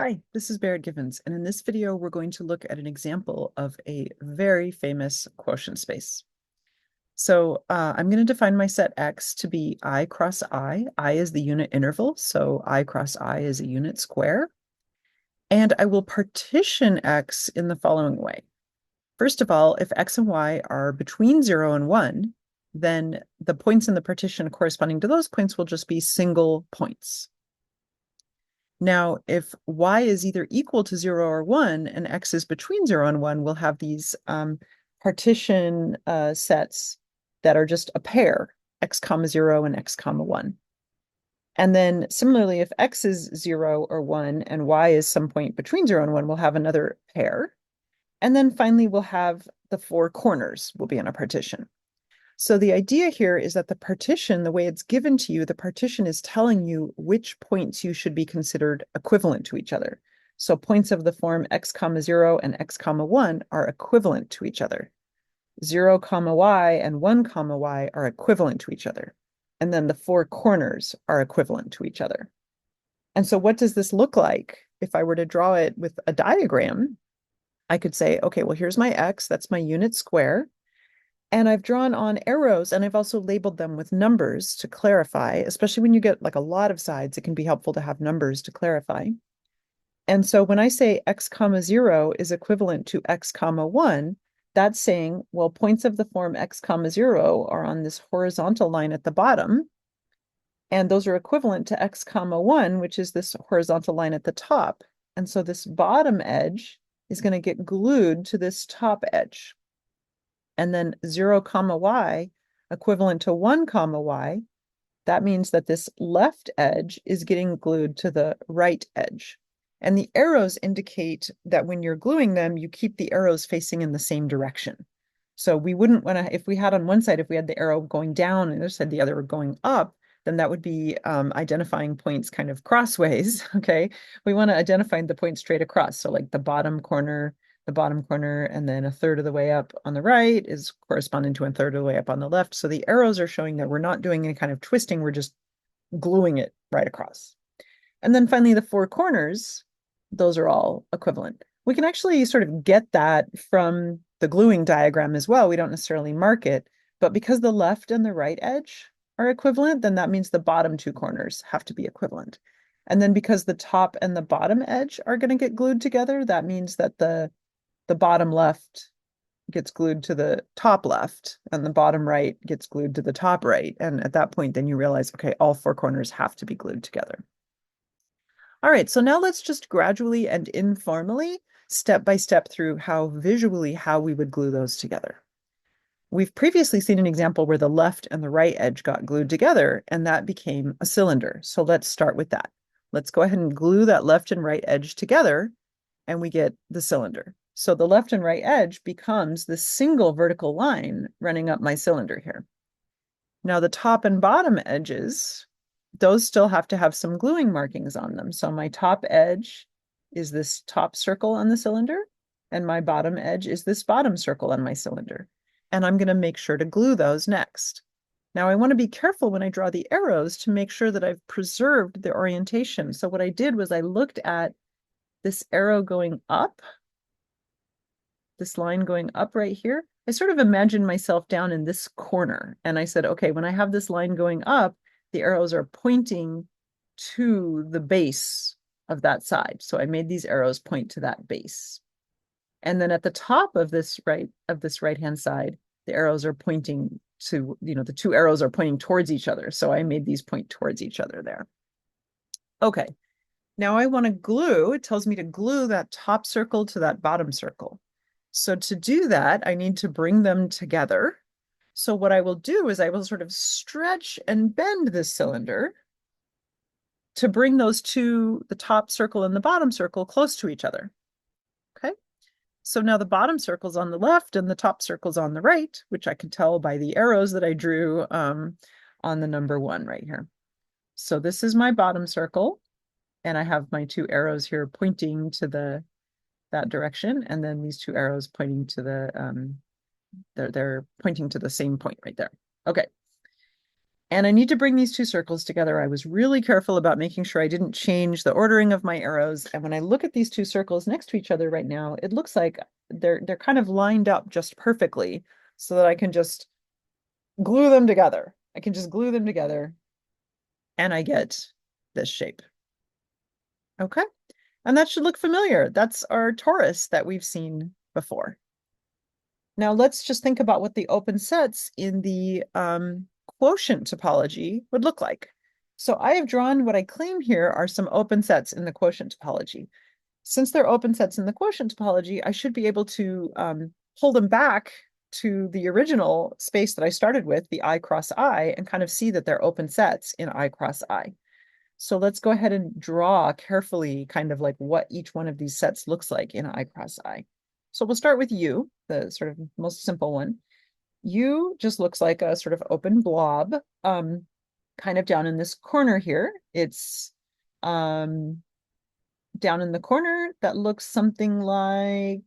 Hi, this is Barrett Givens, and in this video, we're going to look at an example of a very famous quotient space. I'm going to define my set X to be I cross I. I is the unit interval, so I cross I is a unit square. And I will partition X in the following way. First of all, if X and Y are between 0 and 1, then the points in the partition corresponding to those points will just be single points. Now, if y is either equal to 0 or 1 and x is between 0 and 1, we'll have these partition sets that are just a pair, x comma 0 and x comma 1. And then similarly, if x is 0 or 1 and y is some point between 0 and 1, we'll have another pair. And then finally, we'll have the four corners will be in a partition. So the idea here is that the partition, the way it's given to you, the partition is telling you which points you should be considered equivalent to each other. So points of the form x comma 0 and x comma 1 are equivalent to each other. 0 comma y and 1 comma y are equivalent to each other. And then the four corners are equivalent to each other. And so what does this look like? If I were to draw it with a diagram, I could say, okay, well, here's my x, that's my unit square. And I've drawn on arrows and I've also labeled them with numbers to clarify, especially when you get like a lot of sides, it can be helpful to have numbers to clarify. And so when I say x comma 0 is equivalent to x comma 1, that's saying, well, points of the form x comma 0 are on this horizontal line at the bottom. And those are equivalent to x comma 1, which is this horizontal line at the top. And so this bottom edge is going to get glued to this top edge. And then 0 comma y equivalent to 1 comma y, that means that this left edge is getting glued to the right edge. And the arrows indicate that when you're gluing them, you keep the arrows facing in the same direction. So we wouldn't want to, if we had on one side, if we had the arrow going down and the other side, the other going up, then that would be identifying points kind of crossways, okay? We want to identify the point straight across. So like the bottom corner, and then a third of the way up on the right is corresponding to a third of the way up on the left. So the arrows are showing that we're not doing any kind of twisting, we're just gluing it right across. And then finally, the four corners, those are all equivalent. We can actually sort of get that from the gluing diagram as well. We don't necessarily mark it, but because the left and the right edge are equivalent, then that means the bottom two corners have to be equivalent. And then because the top and the bottom edge are going to get glued together, that means that the bottom left gets glued to the top left and the bottom right gets glued to the top right. And at that point, then you realize, okay, all four corners have to be glued together. All right, so now let's just gradually and informally, step by step through how we would glue those together. We've previously seen an example where the left and the right edge got glued together and that became a cylinder. So let's start with that. Let's go ahead and glue that left and right edge together and we get the cylinder. So the left and right edge becomes the single vertical line running up my cylinder here. Now the top and bottom edges, those still have to have some gluing markings on them. So my top edge is this top circle on the cylinder, and my bottom edge is this bottom circle on my cylinder. And I'm going to make sure to glue those next. Now I want to be careful when I draw the arrows to make sure that I've preserved the orientation. So what I did was I looked at this arrow going up, this line going up right here. I sort of imagined myself down in this corner. And I said, okay, when I have this line going up, the arrows are pointing to the base of that side. So I made these arrows point to that base. And then at the top of this right-hand side, the arrows are pointing to, the two arrows are pointing towards each other. So I made these point towards each other there. Okay, now I want to glue, it tells me to glue that top circle to that bottom circle. So to do that, I need to bring them together. So what I will do is I will sort of stretch and bend this cylinder to bring those two, the top circle and the bottom circle, close to each other. Okay. So now the bottom circle's on the left and the top circle's on the right, which I can tell by the arrows that I drew on the number 1 right here. So this is my bottom circle, and I have my two arrows here pointing to that direction, and then these two arrows pointing to the they're pointing to the same point right there. Okay. And I need to bring these two circles together. I was really careful about making sure I didn't change the ordering of my arrows. And when I look at these two circles next to each other right now, it looks like they're kind of lined up just perfectly so that I can just glue them together. I can just glue them together and I get this shape. Okay. And that should look familiar. That's our torus that we've seen before. Now let's just think about what the open sets in the quotient topology would look like. So I have drawn what I claim here are some open sets in the quotient topology. Since they're open sets in the quotient topology, I should be able to pull them back to the original space that I started with, the I cross I, and kind of see that they're open sets in I cross I. So let's go ahead and draw carefully kind of like what each one of these sets looks like in I cross I. So we'll start with U, the sort of most simple one. U just looks like a sort of open blob, kind of down in this corner here. It's down in the corner that looks something like,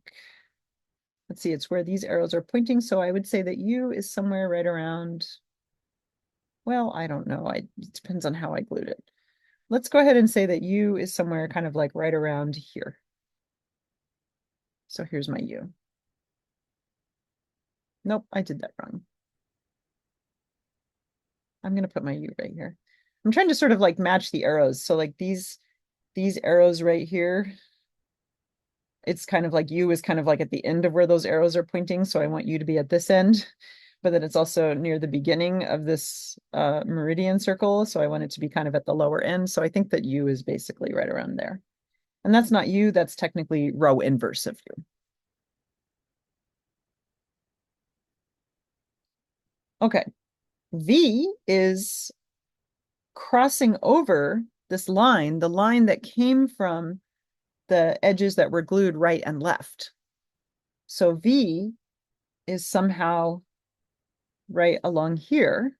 let's see, it's where these arrows are pointing. So I would say that U is somewhere right around, well, I don't know. It depends on how I glued it. Let's go ahead and say that U is somewhere kind of like right around here. So here's my U. Nope, I did that wrong. I'm going to put my U right here. I'm trying to sort of like match the arrows. So like these arrows right here, it's kind of like U is kind of like at the end of where those arrows are pointing. So I want U to be at this end, but then it's also near the beginning of this meridian circle. So I want it to be kind of at the lower end. So I think that U is basically right around there. And that's not U, that's technically row inverse of U. Okay, V is crossing over this line, the line that came from the edges that were glued right and left. So V is somehow right along here.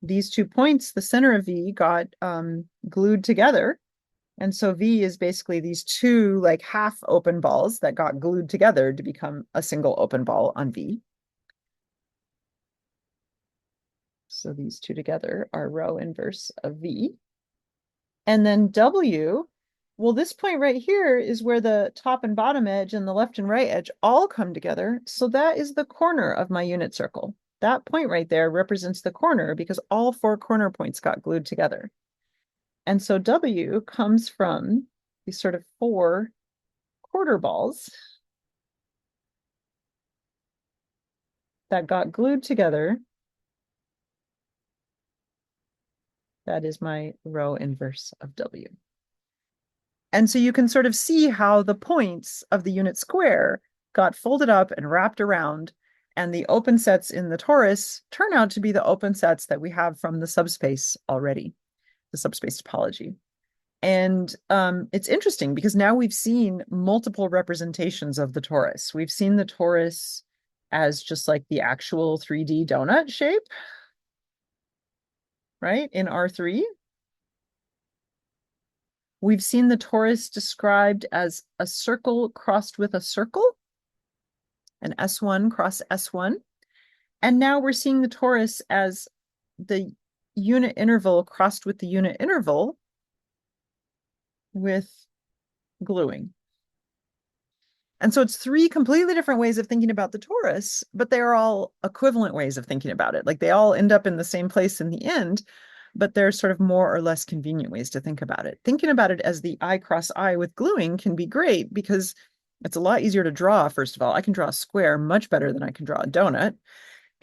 These 2 points, the center of V got glued together. And so V is basically these two like half open balls that got glued together to become a single open ball on V. So these two together are row inverse of V. And then W, well, this point right here is where the top and bottom edge and the left and right edge all come together. So that is the corner of my unit circle. That point right there represents the corner because all 4 corner points got glued together. And so W comes from these sort of 4 quarter balls that got glued together. That is my row inverse of W. And so you can sort of see how the points of the unit square got folded up and wrapped around, and the open sets in the torus turn out to be the open sets that we have from the subspace already, the subspace topology. And it's interesting because now we've seen multiple representations of the torus. We've seen the torus as just like the actual 3D donut shape, right, in R3. We've seen the torus described as a circle crossed with a circle, an S1 cross S1. And now we're seeing the torus as the unit interval crossed with the unit interval with gluing. And so it's 3 completely different ways of thinking about the torus, but they are all equivalent ways of thinking about it. Like they all end up in the same place in the end, but they're sort of more or less convenient ways to think about it. Thinking about it as the I cross I with gluing can be great because it's a lot easier to draw, first of all. I can draw a square much better than I can draw a donut.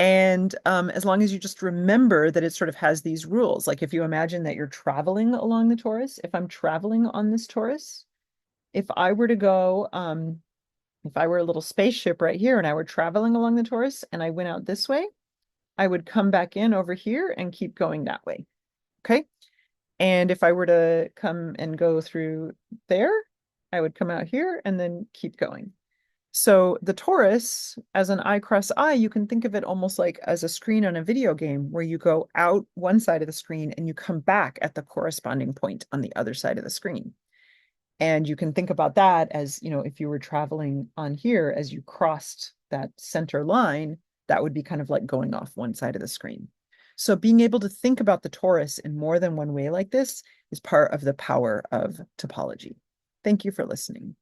And as long as you just remember that it sort of has these rules, like if you imagine that you're traveling along the torus, if I'm traveling on this torus, if I were to go, if I were a little spaceship right here and I were traveling along the torus and I went out this way, I would come back in over here and keep going that way. Okay. And if I were to come and go through there, I would come out here and then keep going. So the torus as an I cross I, you can think of it almost like as a screen on a video game where you go out one side of the screen and you come back at the corresponding point on the other side of the screen. And you can think about that as, you know, if you were traveling on here, as you crossed that center line, that would be kind of like going off one side of the screen. So being able to think about the torus in more than one way like this is part of the power of topology. Thank you for listening.